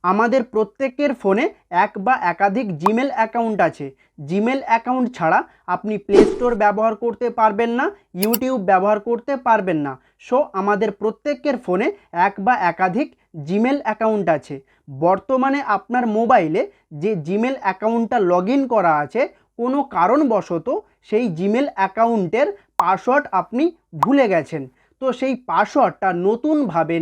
আমাদের প্রত্যেকের ফোনে এক বা একাধিক জিমেল অ্যাকাউন্ট আছে। জিমেল অ্যাকাউন্ট ছাড়া আপনি প্লে স্টোর ব্যবহার করতে পারবেন না, ইউটিউব ব্যবহার করতে পারবেন না। সো আমাদের প্রত্যেকের ফোনে এক বা একাধিক জিমেল অ্যাকাউন্ট আছে। বর্তমানে আপনার মোবাইলে যে জিমেল অ্যাকাউন্টটা লগ ইন করা আছে, কোনো কারণবশত সেই জিমেল অ্যাকাউন্টের পাসওয়ার্ড আপনি ভুলে গেছেন। তো সেই পাসওয়ার্ডটা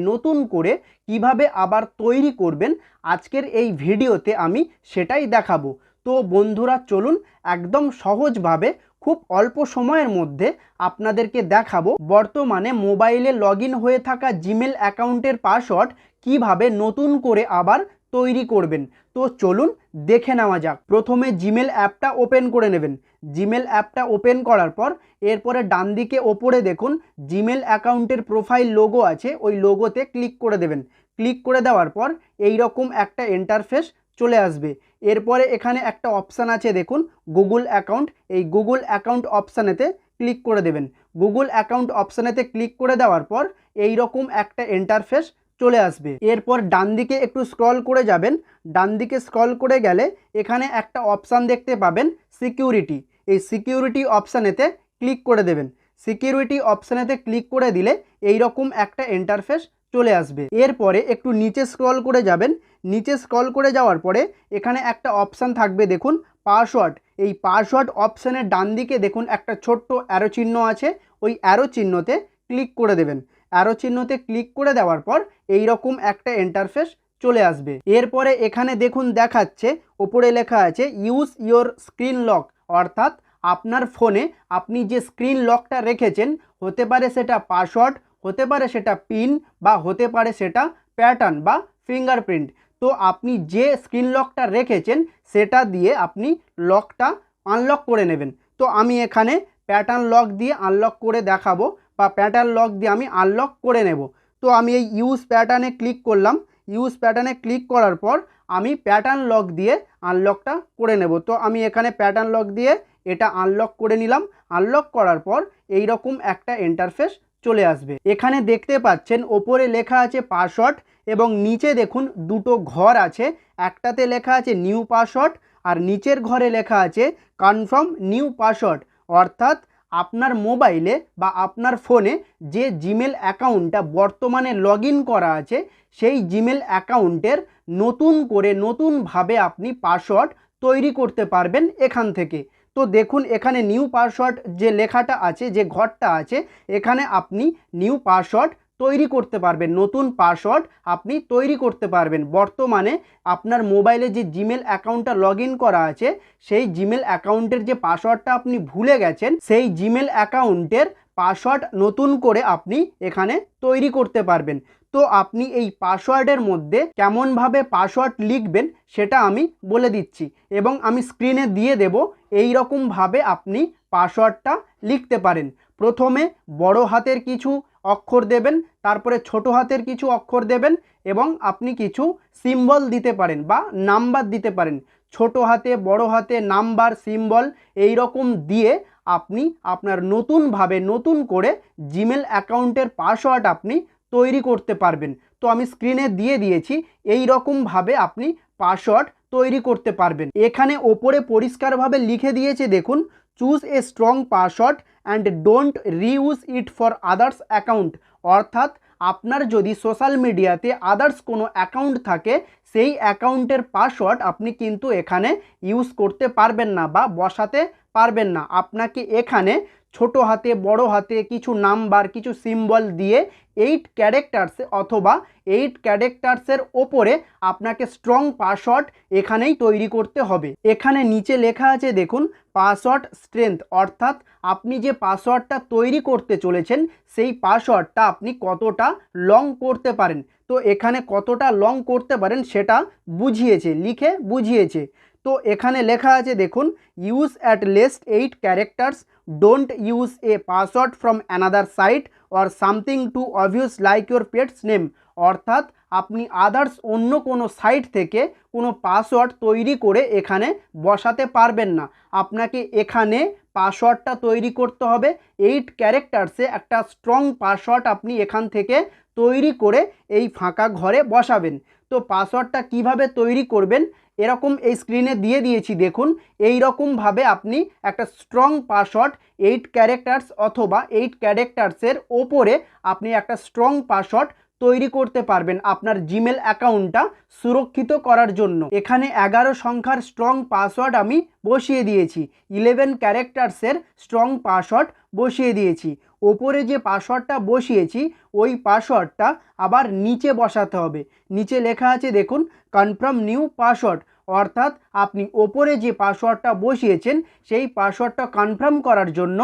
নতুন করে কিভাবে আবার তৈরি করবেন, আজকের এই ভিডিওতে আমি সেটাই দেখাবো। তো বন্ধুরা চলুন একদম সহজভাবে খুব অল্প সময়ের মধ্যে আপনাদেরকে দেখাবো বর্তমানে মোবাইলে লগ ইন হয়ে থাকা জিমেল অ্যাকাউন্টের পাসওয়ার্ড কিভাবে নতুন করে আবার তৈরি করবেন। তো চলুন দেখে নেওয়া যাক। প্রথমে জিমেল অ্যাপটা ওপেন করে নেবেন। জিমেল অ্যাপটা ওপেন করার পর এরপরে ডান দিকে ওপরে দেখুন জিমেল অ্যাকাউন্টের প্রোফাইল লোগো আছে, ওই লোগোতে ক্লিক করে দেবেন। ক্লিক করে দেওয়ার পর এই রকম একটা ইন্টারফেস চলে আসবে। এরপরে এখানে একটা অপশান আছে দেখুন গুগল অ্যাকাউন্ট, এই গুগল অ্যাকাউন্ট অপশানেতে ক্লিক করে দেবেন। গুগল অ্যাকাউন্ট অপশানেতে ক্লিক করে দেওয়ার পর এই রকম একটা ইন্টারফেস চলে আসবে। এরপর ডান দিকে একটু স্ক্রল করে যাবেন। ডান দিকে স্ক্রল করে গেলে এখানে একটা অপশান দেখতে পাবেন সিকিউরিটি, এই সিকিউরিটি অপশানেতে ক্লিক করে দেবেন। সিকিউরিটি অপশানেতে ক্লিক করে দিলে এই রকম একটা ইন্টারফেস চলে আসবে। এরপরে একটু নিচে স্ক্রল করে যাবেন। নিচে স্ক্রল করে যাওয়ার পরে এখানে একটা অপশান থাকবে দেখুন পাসওয়ার্ড, এই পাসওয়ার্ড অপশানের ডান দিকে দেখুন একটা ছোট্ট অ্যারো চিহ্ন আছে, ওই অ্যারো চিহ্নতে ক্লিক করে দেবেন। অ্যারো চিহ্নতে ক্লিক করে দেওয়ার পর এই রকম একটা ইন্টারফেস চলে আসবে। এরপরে এখানে দেখুন দেখাচ্ছে ওপরে লেখা আছে ইউজ ইয়োর স্ক্রিন লক, অর্থাৎ আপনার ফোনে আপনি যে স্ক্রিন লকটা রেখেছেন, হতে পারে সেটা পাসওয়ার্ড, হতে পারে সেটা পিন, বা হতে পারে সেটা প্যাটার্ন বা ফিঙ্গারপ্রিন্ট। তো আপনি যে স্ক্রিন লকটা রেখেছেন সেটা দিয়ে আপনি লকটা আনলক করে নেবেন। তো আমি এখানে প্যাটার্ন লক দিয়ে আনলক করে দেখাবো, বা প্যাটার্ন লক দিয়ে আমি আনলক করে নেব। তো আমি এই ইউজ প্যাটার্নে ক্লিক করলাম। ইউজ প্যাটার্নে ক্লিক করার পর আমি প্যাটার্ন লক দিয়ে আনলকটা করে নেব। তো আমি এখানে প্যাটার্ন লক দিয়ে এটা আনলক করে নিলাম। আনলক করার পর এই রকম একটা ইন্টারফেস চলে আসবে। এখানে দেখতে পাচ্ছেন ওপরে লেখা আছে পাসওয়ার্ড এবং নিচে দেখুন দুটো ঘর আছে, একটাতে লেখা আছে নিউ পাসওয়ার্ড আর নিচের ঘরে লেখা আছে কনফার্ম নিউ পাসওয়ার্ড। অর্থাৎ আপনার মোবাইলে বা আপনার ফোনে যে জিমেল অ্যাকাউন্টটা বর্তমানে লগ ইন করা আছে, সেই জিমেল অ্যাকাউন্টের নতুনভাবে আপনি পাসওয়ার্ড তৈরি করতে পারবেন এখান থেকে। তো দেখুন এখানে নিউ পাসওয়ার্ড যে লেখাটা আছে, যে ঘরটা আছে, এখানে আপনি নিউ পাসওয়ার্ড তৈরি করতে পারবেন, নতুন পাসওয়ার্ড আপনি তৈরি করতে পারবেন। বর্তমানে আপনার মোবাইলে যে জিমেল অ্যাকাউন্টটা লগ ইন করা আছে, সেই জিমেল অ্যাকাউন্টের যে পাসওয়ার্ডটা আপনি ভুলে গেছেন, সেই জিমেল অ্যাকাউন্টের পাসওয়ার্ড নতুন করে আপনি এখানে তৈরি করতে পারবেন। তো আপনি এই পাসওয়ার্ডের মধ্যে কেমনভাবে পাসওয়ার্ড লিখবেন সেটা আমি বলে দিচ্ছি এবং আমি স্ক্রিনে দিয়ে দেব। এই রকমভাবে আপনি পাসওয়ার্ডটা লিখতে পারেন। প্রথমে বড় হাতের কিছু অক্ষর দেবেন, তারপরে ছোট হাতের কিছু অক্ষর দেবেন এবং আপনি কিছু সিম্বল দিতে পারেন বা নাম্বার দিতে পারেন। ছোট হাতে, বড় হাতে, নাম্বার, সিম্বল এই রকম দিয়ে আপনি আপনার নতুন করে জিমেল অ্যাকাউন্টের পাসওয়ার্ড আপনি তৈরি করতে পারবেন। তো আমি স্ক্রিনে দিয়ে দিয়েছি, এই রকমভাবে আপনি পাসওয়ার্ড তৈরি করতে পারবেন। এখানে ওপরে পরিষ্কারভাবে লিখে দিয়েছে দেখুন choose a strong password and don't reuse it for others account. অর্থাৎ আপনার যদি সোশ্যাল মিডিয়াতে আদার্স কোনো অ্যাকাউন্ট থাকে, সেই অ্যাকাউন্টের পাসওয়ার্ড আপনি কিন্তু এখানে ইউজ করতে পারবেন না বা বসাতে পারবেন না। আপনাকে এখানে ছোট হাতে, বড় হাতে কিছু নাম্বার, কিছু সিম্বল দিয়ে 8 ক্যারেক্টার্সে অথবা 8 ক্যারেক্টার্সের ওপরে আপনাকে স্ট্রং পাসওয়ার্ড এখানেই তৈরি করতে হবে। এখানে নিচে লেখা আছে দেখুন পাসওয়ার্ড স্ট্রেংথ, অর্থাৎ আপনি যে পাসওয়ার্ডটা তৈরি করতে চলেছেন সেই পাসওয়ার্ডটা আপনি কতটা লং করতে পারেন। তো এখানে কতটা লং করতে পারেন সেটা লিখে বুঝিয়েছে। তো এখানে লেখা আছে দেখুন use at least 8 characters, don't use a password from another site or something too obvious like your pet's name. অর্থাৎ আপনি আদার্স অন্য কোনো সাইট থেকে কোনো পাসওয়ার্ড তৈরি করে এখানে বসাতে পারবেন না। আপনাকে এখানে পাসওয়ার্ডটা তৈরি করতে হবে 8 ক্যারেক্টার্সে একটা স্ট্রং পাসওয়ার্ড আপনি এখান থেকে তৈরি করে এই ফাঁকা ঘরে বসাবেন। তো পাসওয়ার্ডটা কিভাবে তৈরি করবেন এরকম এই স্ক্রিনে দিয়ে দিয়েছি দেখুন। এই রকমভাবে আপনি একটা স্ট্রং পাসওয়ার্ড 8 ক্যারেক্টার্স অথবা 8 ক্যারেক্টার্সের ওপরে আপনি একটা স্ট্রং পাসওয়ার্ড তৈরি করতে পারবেন আপনার জিমেল অ্যাকাউন্টটা সুরক্ষিত করার জন্য। এখানে 11 সংখ্যার স্ট্রং পাসওয়ার্ড আমি বসিয়ে দিয়েছি, 11 ক্যারেক্টার্সের স্ট্রং পাসওয়ার্ড বসিয়ে দিয়েছি। ওপরে যে পাসওয়ার্ডটা বসিয়েছি ওই পাসওয়ার্ডটা আবার নিচে বসাতে হবে। নিচে লেখা আছে দেখুন কনফার্ম নিউ পাসওয়ার্ড, অর্থাৎ আপনি ওপরে যে পাসওয়ার্ডটা বসিয়েছেন সেই পাসওয়ার্ডটা কনফার্ম করার জন্য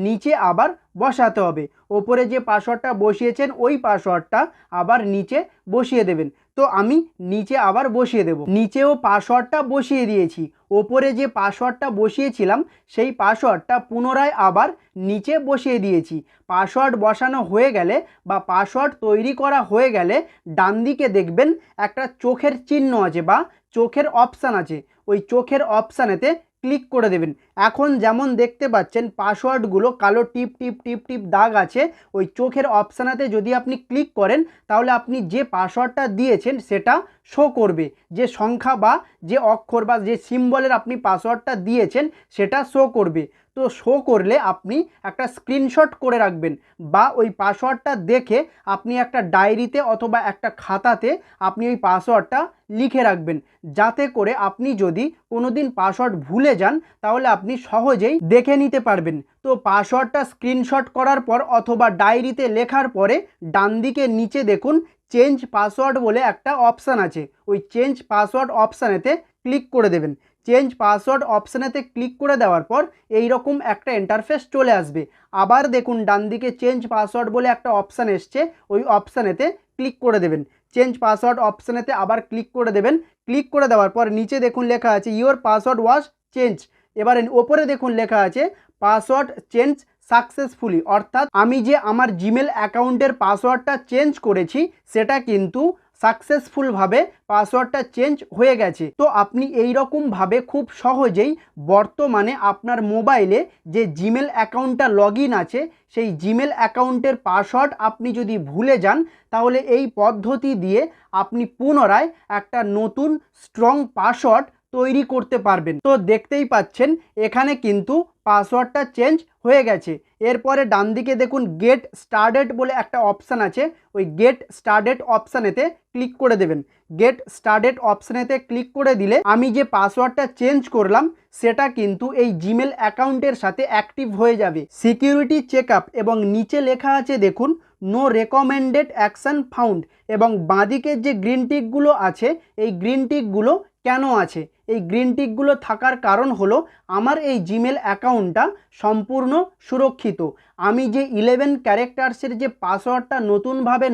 নিচে আবার বসাতে হবে। ওপরে যে পাসওয়ার্ডটা বসিয়েছেন ওই পাসওয়ার্ডটা আবার নিচে বসিয়ে দেবেন। তো আমি নিচে আবার বসিয়ে দেব। নিচেও পাসওয়ার্ডটা বসিয়ে দিয়েছি। ওপরে যে পাসওয়ার্ডটা বসিয়েছিলাম সেই পাসওয়ার্ডটা পুনরায় আবার নিচে বসিয়ে দিয়েছি। পাসওয়ার্ড বসানো হয়ে গেলে বা পাসওয়ার্ড তৈরি করা হয়ে গেলে ডান দিকে দেখবেন একটা চোখের চিহ্ন আছে বা চোখের অপশান আছে, ওই চোখের অপশানেতে ক্লিক করে দেবেন। এখন যেমন দেখতে পাচ্ছেন পাসওয়ার্ডগুলো কালো টিপ টিপ টিপ টিপ দাগ আছে, ওই চোখের অপশানেতে যদি আপনি ক্লিক করেন তাহলে আপনি যে পাসওয়ার্ডটা দিয়েছেন সেটা শো করবে। যে সংখ্যা বা যে অক্ষর বা যে সিম্বলের আপনি পাসওয়ার্ডটা দিয়েছেন সেটা শো করবে। তো শো করলে আপনি একটা স্ক্রিনশট করে রাখবেন বা ওই পাসওয়ার্ডটা দেখে আপনি একটা ডায়েরিতে অথবা একটা খাতাতে আপনি ওই পাসওয়ার্ডটা লিখে রাখবেন, যাতে করে আপনি যদি কোনো দিন পাসওয়ার্ড ভুলে যান তাহলে আপনি সহজেই দেখে নিতে পারবেন। তো পাসওয়ার্ডটা স্ক্রিনশট করার পর অথবা ডায়েরিতে লেখার পরে ডান দিকে নিচে দেখুন চেঞ্জ পাসওয়ার্ড বলে একটা অপশান আছে, ওই চেঞ্জ পাসওয়ার্ড অপশানেতে ক্লিক করে দেবেন। চেঞ্জ পাসওয়ার্ড অপশানেতে ক্লিক করে দেওয়ার পর এই রকম একটা ইন্টারফেস চলে আসবে। আবার দেখুন ডান দিকে চেঞ্জ পাসওয়ার্ড বলে একটা অপশান এসছে, ওই অপশানেতে ক্লিক করে দেবেন। চেঞ্জ পাসওয়ার্ড অপশানেতে আবার ক্লিক করে দেবেন। ক্লিক করে দেওয়ার পর নিচে দেখুন লেখা আছে ইওর পাসওয়ার্ড ওয়াজ চেঞ্জ। এবারে ওপরে দেখুন লেখা আছে পাসওয়ার্ড চেঞ্জ সাকসেসফুলি, অর্থাৎ আমি যে আমার জিমেল অ্যাকাউন্টের পাসওয়ার্ডটা চেঞ্জ করেছি সেটা কিন্তু সাকসেসফুলভাবে পাসওয়ার্ডটা চেঞ্জ হয়ে গেছে। তো আপনি এই রকমভাবে খুব সহজেই বর্তমানে আপনার মোবাইলে যে জিমেল অ্যাকাউন্টটা লগ ইন আছে সেই জিমেল অ্যাকাউন্টের পাসওয়ার্ড আপনি যদি ভুলে যান তাহলে এই পদ্ধতি দিয়ে আপনি পুনরায় একটা নতুন স্ট্রং পাসওয়ার্ড তৈরি করতে পারবেন। তো দেখতেই পাচ্ছেন এখানে কিন্তু পাসওয়ার্ডটা চেঞ্জ হয়ে গেছে। এরপরে ডান দিকে দেখুন গেট স্টার্টেড বলে একটা অপশান আছে, ওই গেট স্টার্টেড অপশানেতে ক্লিক করে দেবেন। গেট স্টার্টেড অপশানেতে ক্লিক করে দিলে আমি যে পাসওয়ার্ডটা চেঞ্জ করলাম সেটা কিন্তু এই জিমেল অ্যাকাউন্টের সাথে অ্যাক্টিভ হয়ে যাবে। সিকিউরিটি চেক আপ এবং নিচে লেখা আছে দেখুন নো রেকমেন্ডেড অ্যাকশন ফাউন্ড, এবং বাঁদিকের যে গ্রিন টিকগুলো আছে এই গ্রিন টিকগুলো কেন আছে? এই গ্রিন টিকগুলো থাকার কারণ হলো আমার এই জিমেল অ্যাকাউন্টটা সম্পূর্ণ সুরক্ষিত। আমি যে 11 ক্যারেক্টার্সের যে পাসওয়ার্ডটা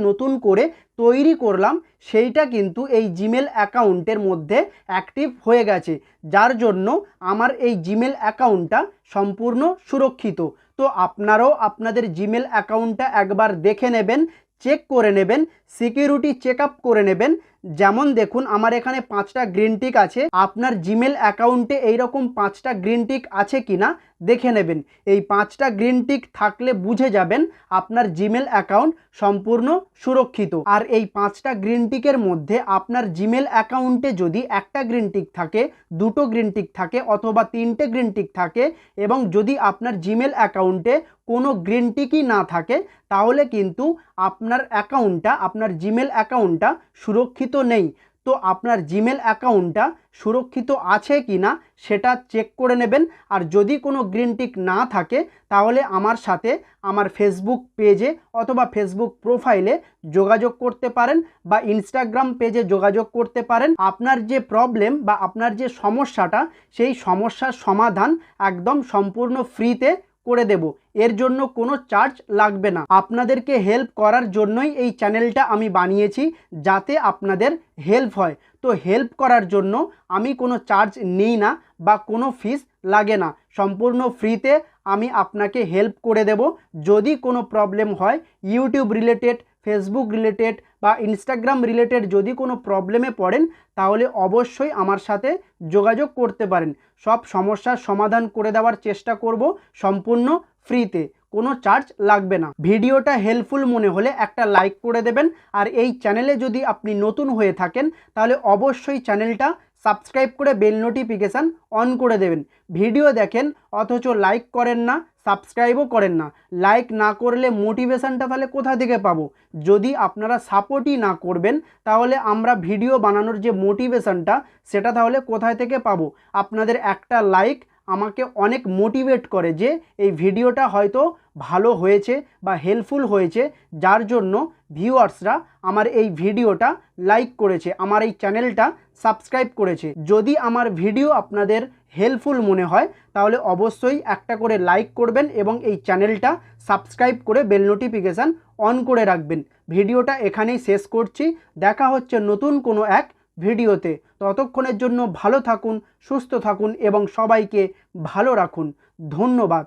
নতুন করে তৈরি করলাম সেইটা কিন্তু এই জিমেল অ্যাকাউন্টের মধ্যে অ্যাক্টিভ হয়ে গেছে, যার জন্য আমার এই জিমেল অ্যাকাউন্টটা সম্পূর্ণ সুরক্ষিত। তো আপনারাও আপনাদের জিমেল অ্যাকাউন্টটা একবার দেখে নেবেন, চেক করে নেবেন, সিকিউরিটি চেক আপ করে নেবেন। যেমন দেখুন আমার এখানে 5টা গ্রিন টিক আছে, আপনার জিমেল অ্যাকাউন্টে এইরকম 5টা গ্রিন টিক আছে কিনা দেখে নেবেন। এই 5টা গ্রিন টিক থাকলে বুঝে যাবেন আপনার জিমেল অ্যাকাউন্ট সম্পূর্ণ সুরক্ষিত। আর এই 5টা গ্রিন টিকের মধ্যে আপনার জিমেল অ্যাকাউন্টে যদি একটা গ্রিন টিক থাকে, দুটো গ্রিন টিক থাকে অথবা 3টে গ্রিন টিক থাকে, এবং যদি আপনার জিমেল অ্যাকাউন্টে কোনো গ্রিন টিকই না থাকে তাহলে কিন্তু আপনার জিমেল অ্যাকাউন্টটা সুরক্ষিত নেই। তো আপনার জিমেল অ্যাকাউন্টটা সুরক্ষিত আছে কি না সেটা চেক করে নেবেন। আর যদি কোনো গ্রিন টিক না থাকে তাহলে আমার সাথে আমার ফেসবুক পেজে অথবা ফেসবুক প্রোফাইলে যোগাযোগ করতে পারেন বা ইনস্টাগ্রাম পেজে যোগাযোগ করতে পারেন। আপনার যে প্রবলেম বা আপনার যে সমস্যাটা সেই সমস্যার সমাধান একদম সম্পূর্ণ ফ্রিতে করে দেব, এর জন্য কোনো চার্জ লাগবে না। আপনাদেরকে হেল্প করার জন্যই এই চ্যানেলটা আমি বানিয়েছি, যাতে আপনাদের হেল্প হয়। তো হেল্প করার জন্য আমি কোনো চার্জ নিই না বা কোনো ফিস লাগে না, সম্পূর্ণ ফ্রিতে আমি আপনাকে হেল্প করে দেব। যদি কোনো প্রবলেম হয় ইউটিউব রিলেটেড, ফেসবুক রিলেটেড বা ইনস্টাগ্রাম রিলেটেড যদি কোনো প্রবলেমে পড়েন তাহলে অবশ্যই আমার সাথে যোগাযোগ করতে পারেন। সব সমস্যার সমাধান করে দেওয়ার চেষ্টা করব সম্পূর্ণ ফ্রিতে, কোনো চার্জ লাগবে না। ভিডিওটা হেল্পফুল মনে হলে একটা লাইক করে দেবেন। আর এই চ্যানেলে যদি আপনি নতুন হয়ে থাকেন তাহলে অবশ্যই চ্যানেলটা সাবস্ক্রাইব করে বেল নোটিফিকেশান অন করে দেবেন। ভিডিও দেখেন অথচ লাইক করেন না, সাবস্ক্রাইবও করেন না। লাইক না করলে মোটিভেশানটা তাহলে কোথা থেকে পাবো? যদি আপনারা সাপোর্টই না করবেন তাহলে আমরা ভিডিও বানানোর যে মোটিভেশানটা সেটা তাহলে কোথায় থেকে পাবো? আপনাদের একটা লাইক আমাকে অনেক মোটিভেট করে যে এই ভিডিওটা হয়তো ভালো হয়েছে বা হেল্পফুল হয়েছে, যার জন্য ভিউয়ার্সরা আমার এই ভিডিওটা লাইক করেছে, আমার এই চ্যানেলটা সাবস্ক্রাইব করেছে। যদি আমার ভিডিও আপনাদের হেল্পফুল মনে হয় তাহলে অবশ্যই একটা করে লাইক করবেন এবং এই চ্যানেলটা সাবস্ক্রাইব করে বেল নোটিফিকেশান অন করে রাখবেন। ভিডিওটা এখানেই শেষ করছি। দেখা হচ্ছে নতুন কোনো এক ভিডিওতে। ততক্ষণের জন্য ভালো থাকুন, সুস্থ থাকুন এবং সবাইকে ভালো রাখুন। ধন্যবাদ।